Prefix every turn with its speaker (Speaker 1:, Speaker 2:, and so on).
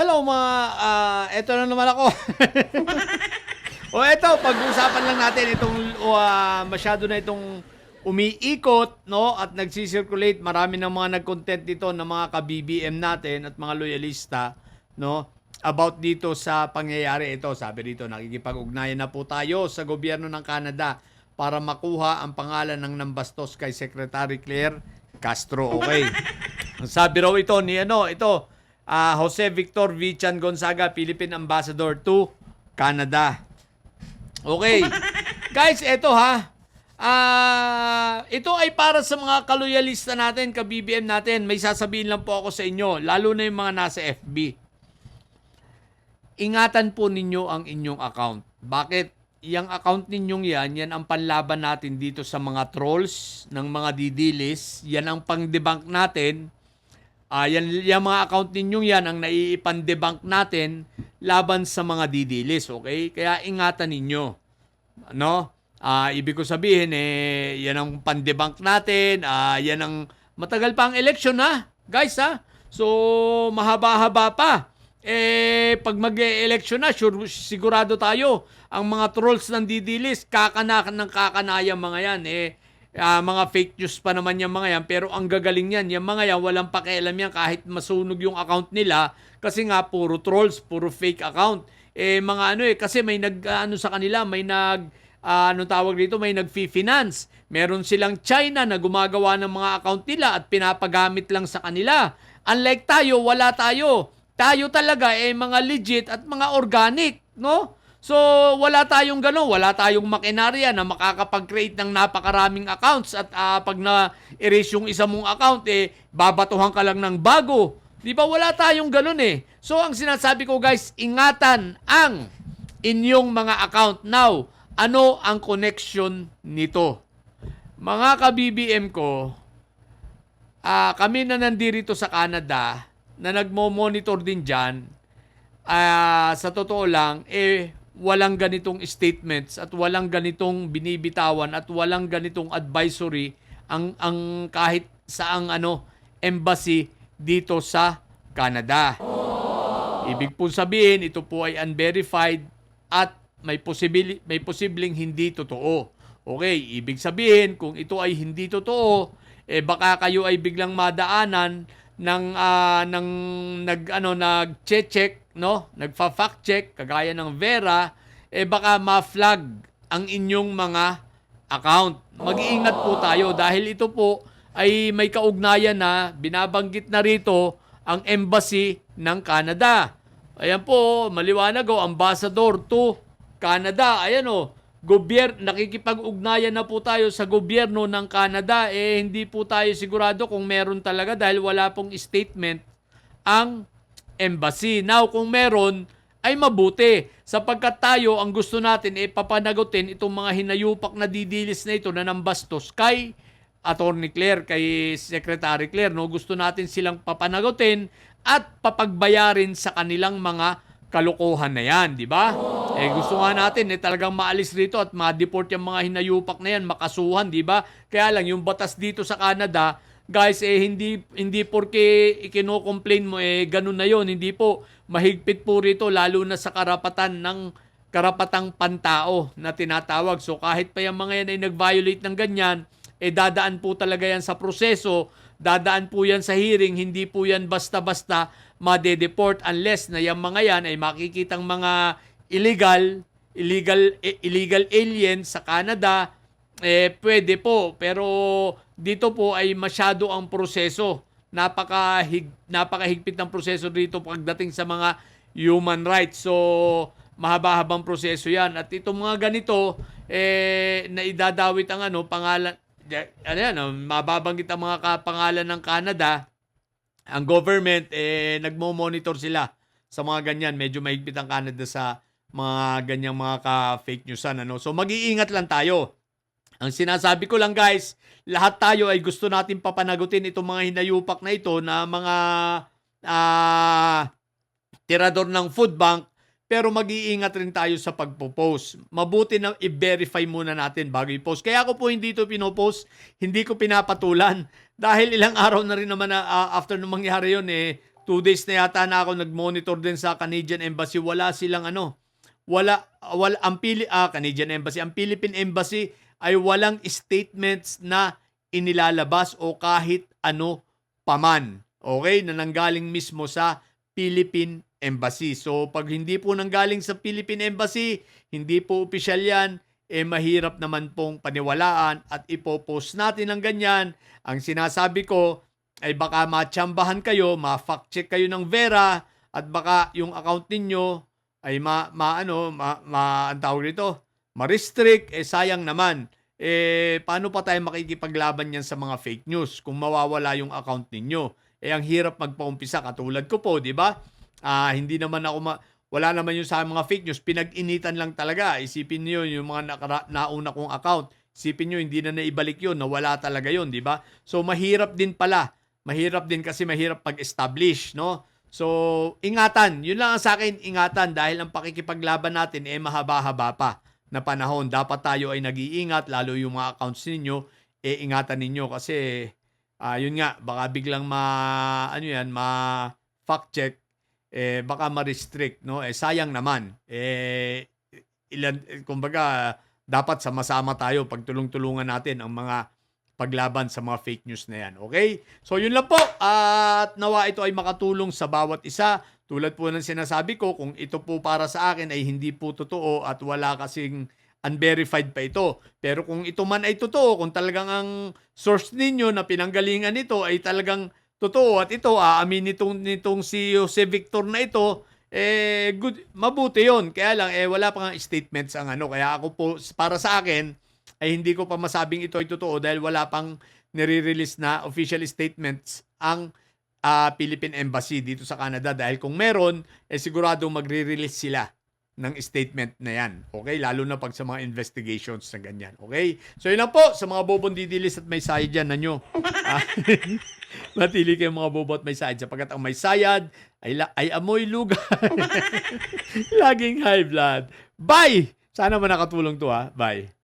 Speaker 1: hello mga, eto na naman ako. O eto, pag-uusapan lang natin itong masyado na itong umiikot, no? At nagsisirculate, marami ng mga nag-content dito ng mga ka-BBM natin at mga loyalista, no? About dito sa pangyayari ito. Sabi dito, nakikipag-ugnayan na po tayo sa gobyerno ng Canada para makuha ang pangalan ng nambastos kay Secretary Claire Castro. Okay. Ang sabi raw ito ni Jose Victor Vichan Gonzaga, Philippine Ambassador to Canada. Okay. Guys, ito ha. Ito ay para sa mga kaloyalista natin, ka-BBM natin. May sasabihin lang po ako sa inyo, lalo na yung mga nasa FB. Ingatan po ninyo ang inyong account. Bakit? Yung account ninyong yan ang panlaban natin dito sa mga trolls ng mga didilis. Yan ang pang-debunk natin. Yung mga account ninyong yan ang naiipandebunk natin laban sa mga didilis, okay? Kaya ingatan ninyo. Ano? Ibig ko sabihin, yan ang pandebunk natin, yan ang matagal pa ang election ha, guys ha? So, mahaba-haba pa. Pag mag-election na, sigurado tayo, ang mga trolls ng didilis, kakanayang mga yan, mga fake news pa naman yung mga yan, pero ang gagaling yan, yung mga yan, walang pakialam yan kahit masunog yung account nila, kasi nga puro trolls, puro fake account. Kasi may sa kanila, may may nag-finance. Meron silang China na gumagawa ng mga account nila at pinapagamit lang sa kanila. Unlike tayo, wala tayo. Tayo talaga mga legit at mga organic, no? So, wala tayong gano'n. Wala tayong makinarya na makakapag-create ng napakaraming accounts at pag na-erase yung isa mong account, babatuhan ka lang ng bago. Di ba? Wala tayong gano'n So, ang sinasabi ko guys, ingatan ang inyong mga account. Now, ano ang connection nito? Mga ka-BBM ko, kami na nandito sa Canada, na nagmo-monitor din dyan, sa totoo lang, walang ganitong statements at walang ganitong binibitawan at walang ganitong advisory ang kahit saang embassy dito sa Canada. Ibig po sabihin, ito po ay unverified at may posibleng hindi totoo. Okay, ibig sabihin kung ito ay hindi totoo, baka kayo ay biglang madaanan ng nag-check, no? Nagfa-fact check kagaya ng Vera, baka ma-flag ang inyong mga account. Mag-iingat po tayo dahil ito po ay may kaugnayan na binabanggit na rito ang embassy ng Canada. Ayan po, maliwanag Ambassador to Canada. Ayan nakikipag-ugnayan na po tayo sa gobyerno ng Canada. Hindi po tayo sigurado kung meron talaga dahil wala pong statement ang embassy. Now, kung meron, ay mabuti. Sapagkat tayo, ang gusto natin, papanagutin itong mga hinayupak na didilis na ito na nambastos kay Attorney Claire, kay Secretary Claire. No? Gusto natin silang papanagutin at papagbayarin sa kanilang mga kalokohan na yan, di ba? Gusto nga natin talagang maalis rito at ma-deport yung mga hinayupak na yan, makasuhan, di ba? Kaya lang yung batas dito sa Canada, guys, hindi porke ikino-complain mo ganun na yon, hindi po. Mahigpit po rito lalo na sa karapatang pantao na tinatawag. So kahit pa yung mga yan ay nag-violate ng ganyan, dadaan po talaga yan sa proseso, dadaan po yan sa hearing, hindi po yan basta-basta madedeport unless na yung mga yan ay makikitang mga illegal alien sa Canada, pwede po. Pero dito po ay masyado ang proseso. Napakahigpit ng proseso dito pagdating sa mga human rights. So, mahaba-habang proseso yan. At itong mga ganito, na idadawit ang pangalan, mababanggit ang mga pangalan ng Canada, ang government, nagmo-monitor sila sa mga ganyan. Medyo mahigpit ang Canada sa mga ganyang mga ka-fake newsan. So, mag-iingat lang tayo. Ang sinasabi ko lang guys, lahat tayo ay gusto natin papanagutin itong mga hinayupak na ito na mga tirador ng food bank, pero mag-iingat rin tayo sa pagpo-post. Mabuti na i-verify muna natin bago i-post. Kaya ako po hindi ito pinopost, hindi ko pinapatulan. Dahil ilang araw na rin naman na after nung mangyari yun, 2 days na yata na ako nag-monitor din sa Canadian Embassy. Wala silang Canadian Embassy. Ang Philippine Embassy ay walang statements na inilalabas o kahit ano paman. Okay? Na nanggaling mismo sa Philippine Embassy. So, pag hindi po nanggaling sa Philippine Embassy, hindi po opisyal yan, mahirap naman pong paniwalaan at ipopost natin ng ganyan. Ang sinasabi ko ay baka matsambahan kayo, ma-fact check kayo ng Vera at baka yung account ninyo ay ang tawag dito, ma-restrict, sayang naman. Paano pa tayo makikipaglaban yan sa mga fake news kung mawawala yung account ninyo? Ang hirap magpaumpisa katulad ko po, di ba? Hindi naman ako wala naman yung sa mga fake news, pinag-initan lang talaga. Isipin niyo yung mga nauna kong account. Isipin niyo hindi na naibalik yun, nawala talaga yun, di ba? So mahirap din pala. Mahirap din kasi mahirap pag-establish, no? So ingatan, yun lang ang sa akin, ingatan dahil ang pakikipaglaban natin mahaba-haba pa na panahon. Dapat tayo ay nag-iingat, lalo yung mga accounts ninyo, ingatan ninyo kasi yun nga, baka biglang ma-fact check, baka ma-restrict, no? Sayang naman. Kumbaga, dapat sama-sama tayo, pagtulong-tulungan natin ang mga paglaban sa mga fake news na yan. Okay? So, yun lang po. At nawa ito ay makatulong sa bawat isa. Tulad po ng sinasabi ko, kung ito po para sa akin ay hindi po totoo at wala kasing unverified pa ito. Pero kung ito man ay totoo, kung talagang ang source ninyo na pinanggalingan nito ay talagang totoo at ito, aamin nitong si Jose Victor na ito, good, mabuti yon. Kaya lang, wala pa nga statements ang Kaya ako po, para sa akin, ay hindi ko pa masabing ito ay totoo dahil wala pang nire-release na official statements ang Philippine Embassy dito sa Canada. Dahil kung meron, siguradong magre-release sila ng statement na yan. Okay? Lalo na pag sa mga investigations na ganyan. Okay? So yun lang po sa mga bobong didilis at may sayad dyan na nyo. Matili kayong mga bobo at may sayad sapagkat ang may sayad ay amoy lugar. Laging high blood. Bye! Sana man nakatulong to ha. Bye.